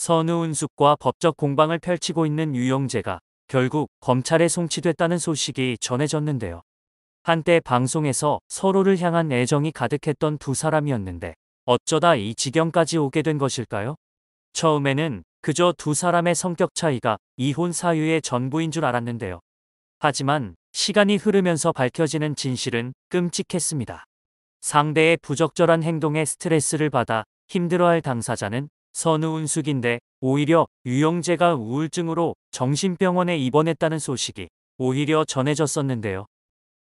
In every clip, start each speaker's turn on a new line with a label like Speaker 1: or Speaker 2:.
Speaker 1: 선우은숙과 법적 공방을 펼치고 있는 유영재가 결국 검찰에 송치됐다는 소식이 전해졌는데요. 한때 방송에서 서로를 향한 애정이 가득했던 두 사람이었는데 어쩌다 이 지경까지 오게 된 것일까요? 처음에는 그저 두 사람의 성격 차이가 이혼 사유의 전부인 줄 알았는데요. 하지만 시간이 흐르면서 밝혀지는 진실은 끔찍했습니다. 상대의 부적절한 행동에 스트레스를 받아 힘들어할 당사자는 선우은숙인데 오히려 유영재가 우울증으로 정신병원에 입원했다는 소식이 오히려 전해졌었는데요.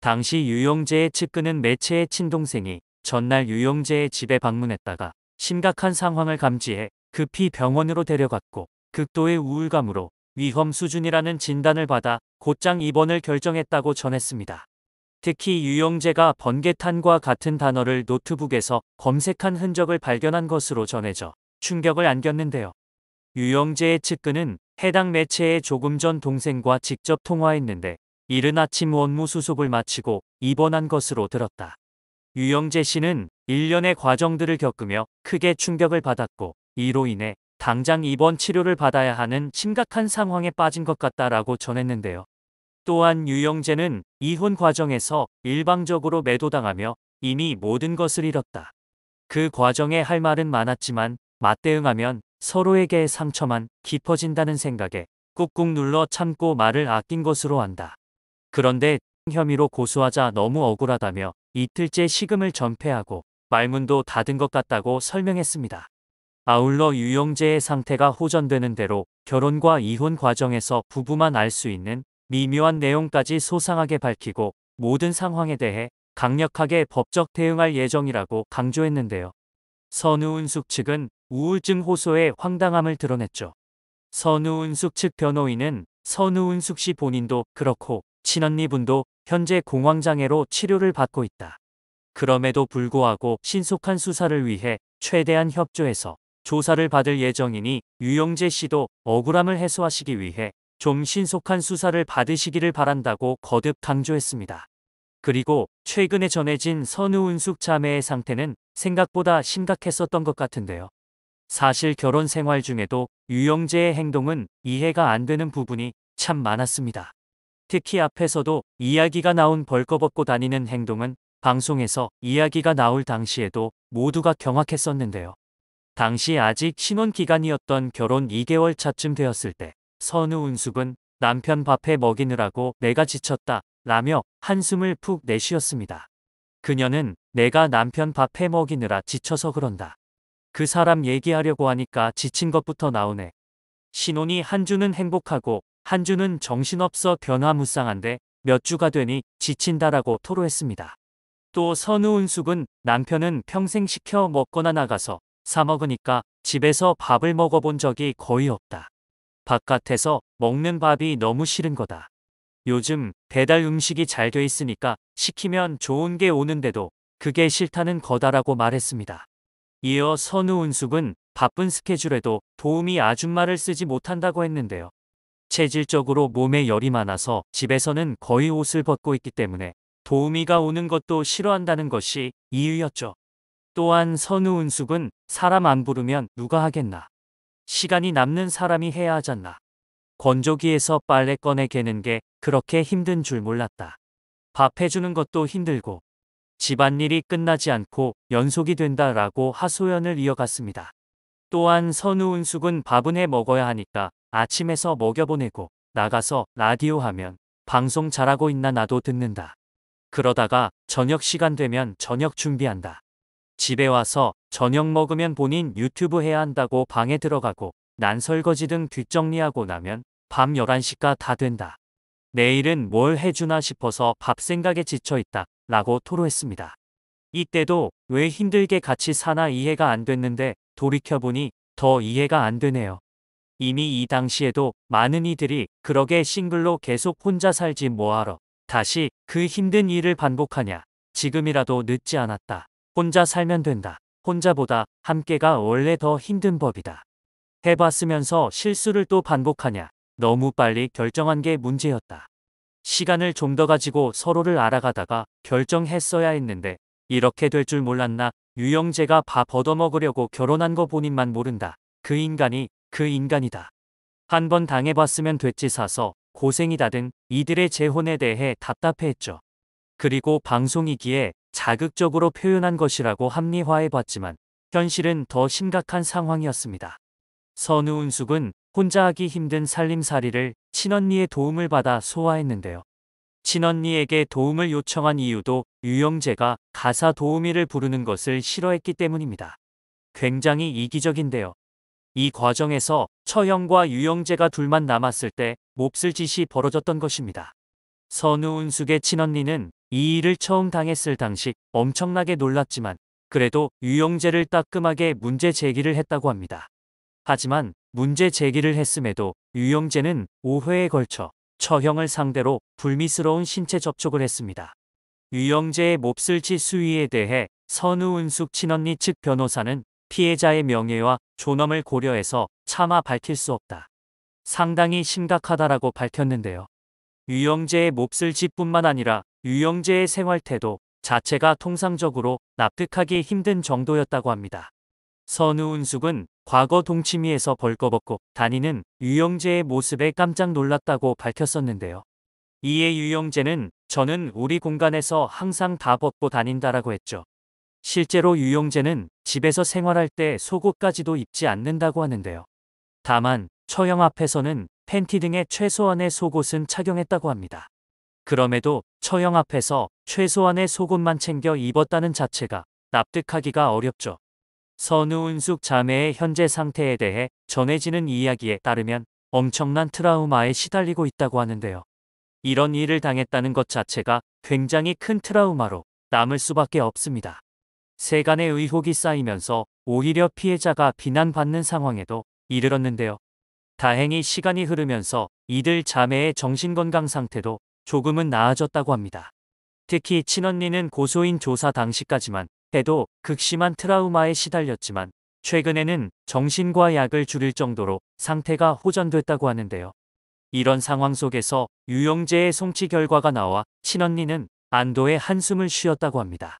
Speaker 1: 당시 유영재의 측근은 매체의 친동생이 전날 유영재의 집에 방문했다가 심각한 상황을 감지해 급히 병원으로 데려갔고 극도의 우울감으로 위험 수준이라는 진단을 받아 곧장 입원을 결정했다고 전했습니다. 특히 유영재가 번개탄과 같은 단어를 노트북에서 검색한 흔적을 발견한 것으로 전해져 충격을 안겼는데요. 유영재의 측근은 해당 매체의 조금 전 동생과 직접 통화했는데 이른 아침 원무 수속을 마치고 입원한 것으로 들었다. 유영재 씨는 일련의 과정들을 겪으며 크게 충격을 받았고 이로 인해 당장 입원 치료를 받아야 하는 심각한 상황에 빠진 것 같다라고 전했는데요. 또한 유영재는 이혼 과정에서 일방적으로 매도당하며 이미 모든 것을 잃었다. 그 과정에 할 말은 많았지만 맞대응하면 서로에게 상처만 깊어진다는 생각에 꾹꾹 눌러 참고 말을 아낀 것으로 안다. 그런데 혐의로 고소하자 너무 억울하다며 이틀째 식음을 전폐하고 말문도 닫은 것 같다고 설명했습니다. 아울러 유영재의 상태가 호전되는 대로 결혼과 이혼 과정에서 부부만 알 수 있는 미묘한 내용까지 소상하게 밝히고 모든 상황에 대해 강력하게 법적 대응할 예정이라고 강조했는데요. 선우은숙 측은 우울증 호소의 황당함을 드러냈죠. 선우은숙 측 변호인은 선우은숙 씨 본인도 그렇고 친언니분도 현재 공황장애로 치료를 받고 있다. 그럼에도 불구하고 신속한 수사를 위해 최대한 협조해서 조사를 받을 예정이니 유영재 씨도 억울함을 해소하시기 위해 좀 신속한 수사를 받으시기를 바란다고 거듭 강조했습니다. 그리고 최근에 전해진 선우은숙 자매의 상태는 생각보다 심각했었던 것 같은데요. 사실 결혼 생활 중에도 유영재의 행동은 이해가 안 되는 부분이 참 많았습니다. 특히 앞에서도 이야기가 나온 벌거벗고 다니는 행동은 방송에서 이야기가 나올 당시에도 모두가 경악했었는데요. 당시 아직 신혼 기간이었던 결혼 2개월 차쯤 되었을 때 선우은숙은 남편 밥해 먹이느라고 내가 지쳤다 라며 한숨을 푹 내쉬었습니다. 그녀는 내가 남편 밥해 먹이느라 지쳐서 그런다. 그 사람 얘기하려고 하니까 지친 것부터 나오네. 신혼이 한 주는 행복하고 한 주는 정신없어 변화무쌍한데 몇 주가 되니 지친다라고 토로했습니다. 또 선우은숙은 남편은 평생 시켜 먹거나 나가서 사 먹으니까 집에서 밥을 먹어본 적이 거의 없다. 바깥에서 먹는 밥이 너무 싫은 거다. 요즘 배달 음식이 잘 돼 있으니까 시키면 좋은 게 오는데도 그게 싫다는 거다라고 말했습니다. 이어 선우은숙은 바쁜 스케줄에도 도우미 아줌마를 쓰지 못한다고 했는데요. 체질적으로 몸에 열이 많아서 집에서는 거의 옷을 벗고 있기 때문에 도우미가 오는 것도 싫어한다는 것이 이유였죠. 또한 선우은숙은 사람 안 부르면 누가 하겠나. 시간이 남는 사람이 해야 하잖나. 건조기에서 빨래 꺼내 개는 게 그렇게 힘든 줄 몰랐다. 밥 해주는 것도 힘들고 집안일이 끝나지 않고 연속이 된다라고 하소연을 이어갔습니다. 또한 선우은숙은 밥은 해 먹어야 하니까 아침에서 먹여보내고 나가서 라디오 하면 방송 잘하고 있나 나도 듣는다. 그러다가 저녁 시간 되면 저녁 준비한다. 집에 와서 저녁 먹으면 본인 유튜브 해야 한다고 방에 들어가고 난 설거지 등 뒷정리하고 나면 밤 11시가 다 된다. 내일은 뭘 해주나 싶어서 밥 생각에 지쳐있다 라고 토로했습니다. 이때도 왜 힘들게 같이 사나 이해가 안 됐는데 돌이켜보니 더 이해가 안 되네요. 이미 이 당시에도 많은 이들이 그러게 싱글로 계속 혼자 살지 뭐하러 다시 그 힘든 일을 반복하냐. 지금이라도 늦지 않았다. 혼자 살면 된다. 혼자보다 함께가 원래 더 힘든 법이다. 해봤으면서 실수를 또 반복하냐. 너무 빨리 결정한 게 문제였다. 시간을 좀 더 가지고 서로를 알아가다가 결정했어야 했는데 이렇게 될 줄 몰랐나. 유영재가 밥 얻어먹으려고 결혼한 거 본인만 모른다. 그 인간이 그 인간이다. 한 번 당해봤으면 됐지 사서 고생이다 등 이들의 재혼에 대해 답답해했죠. 그리고 방송이기에 자극적으로 표현한 것이라고 합리화해봤지만 현실은 더 심각한 상황이었습니다. 선우은숙은 혼자 하기 힘든 살림살이를 친언니의 도움을 받아 소화했는데요. 친언니에게 도움을 요청한 이유도 유영재가 가사 도우미를 부르는 것을 싫어했기 때문입니다. 굉장히 이기적인데요. 이 과정에서 처형과 유영재가 둘만 남았을 때 몹쓸 짓이 벌어졌던 것입니다. 선우은숙의 친언니는 이 일을 처음 당했을 당시 엄청나게 놀랐지만 그래도 유영재를 따끔하게 문제 제기를 했다고 합니다. 하지만 문제 제기를 했음에도 유영재는 5회에 걸쳐 처형을 상대로 불미스러운 신체 접촉을 했습니다. 유영재의 몹쓸 짓 수위에 대해 선우은숙 친언니 측 변호사는 피해자의 명예와 존엄을 고려해서 차마 밝힐 수 없다. 상당히 심각하다라고 밝혔는데요. 유영재의 몹쓸 짓뿐만 아니라 유영재의 생활태도 자체가 통상적으로 납득하기 힘든 정도였다고 합니다. 선우은숙은 과거 동치미에서 벌거벗고 다니는 유영재의 모습에 깜짝 놀랐다고 밝혔었는데요. 이에 유영재는 저는 우리 공간에서 항상 다 벗고 다닌다라고 했죠. 실제로 유영재는 집에서 생활할 때 속옷까지도 입지 않는다고 하는데요. 다만 처형 앞에서는 팬티 등의 최소한의 속옷은 착용했다고 합니다. 그럼에도 처형 앞에서 최소한의 속옷만 챙겨 입었다는 자체가 납득하기가 어렵죠. 선우은숙 자매의 현재 상태에 대해 전해지는 이야기에 따르면 엄청난 트라우마에 시달리고 있다고 하는데요. 이런 일을 당했다는 것 자체가 굉장히 큰 트라우마로 남을 수밖에 없습니다. 세간의 의혹이 쌓이면서 오히려 피해자가 비난받는 상황에도 이르렀는데요. 다행히 시간이 흐르면서 이들 자매의 정신건강 상태도 조금은 나아졌다고 합니다. 특히 친언니는 고소인 조사 당시까지만 해도 극심한 트라우마에 시달렸지만 최근에는 정신과 약을 줄일 정도로 상태가 호전됐다고 하는데요. 이런 상황 속에서 유영재의 송치 결과가 나와 친언니는 안도의 한숨을 쉬었다고 합니다.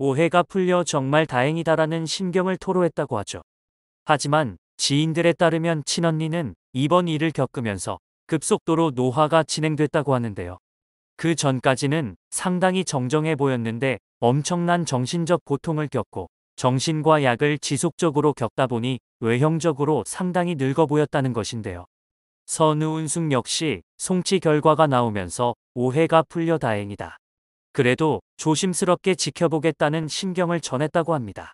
Speaker 1: 오해가 풀려 정말 다행이다라는 심경을 토로했다고 하죠. 하지만 지인들에 따르면 친언니는 이번 일을 겪으면서 급속도로 노화가 진행됐다고 하는데요. 그 전까지는 상당히 정정해 보였는데 엄청난 정신적 고통을 겪고 정신과 약을 지속적으로 겪다 보니 외형적으로 상당히 늙어 보였다는 것인데요. 선우은숙 역시 송치 결과가 나오면서 오해가 풀려 다행이다. 그래도 조심스럽게 지켜보겠다는 심경을 전했다고 합니다.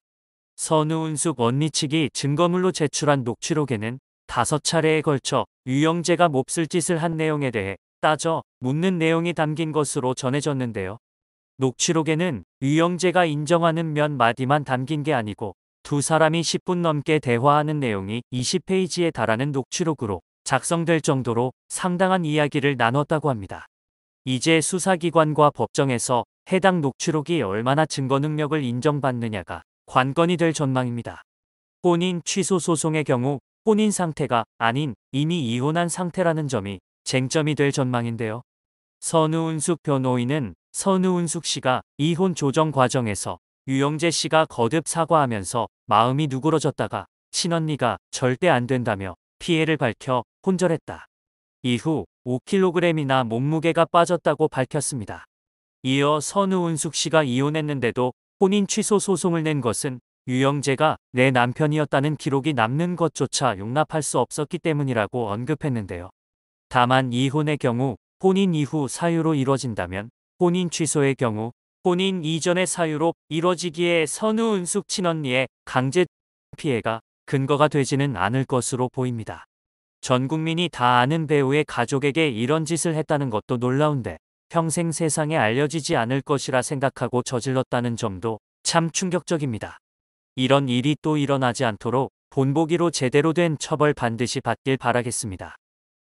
Speaker 1: 선우은숙 언니 측이 증거물로 제출한 녹취록에는 5차례에 걸쳐 유영재가 몹쓸 짓을 한 내용에 대해 따져 묻는 내용이 담긴 것으로 전해졌는데요. 녹취록에는 유영재가 인정하는 몇 마디만 담긴 게 아니고 두 사람이 10분 넘게 대화하는 내용이 20페이지에 달하는 녹취록으로 작성될 정도로 상당한 이야기를 나눴다고 합니다. 이제 수사기관과 법정에서 해당 녹취록이 얼마나 증거 능력을 인정받느냐가 관건이 될 전망입니다. 혼인 취소 소송의 경우 혼인 상태가 아닌 이미 이혼한 상태라는 점이 쟁점이 될 전망인데요. 선우은숙 변호인은 선우은숙 씨가 이혼 조정 과정에서 유영재 씨가 거듭 사과하면서 마음이 누그러졌다가 친언니가 절대 안 된다며 피해를 밝혀 혼절했다. 이후 5kg이나 몸무게가 빠졌다고 밝혔습니다. 이어 선우은숙 씨가 이혼했는데도 혼인 취소 소송을 낸 것은 유영재가 내 남편이었다는 기록이 남는 것조차 용납할 수 없었기 때문이라고 언급했는데요. 다만 이혼의 경우 혼인 이후 사유로 이뤄진다면 혼인 취소의 경우 혼인 이전의 사유로 이뤄지기에 선우은숙 친언니의 강제 피해가 근거가 되지는 않을 것으로 보입니다. 전 국민이 다 아는 배우의 가족에게 이런 짓을 했다는 것도 놀라운데 평생 세상에 알려지지 않을 것이라 생각하고 저질렀다는 점도 참 충격적입니다. 이런 일이 또 일어나지 않도록 본보기로 제대로 된 처벌 반드시 받길 바라겠습니다.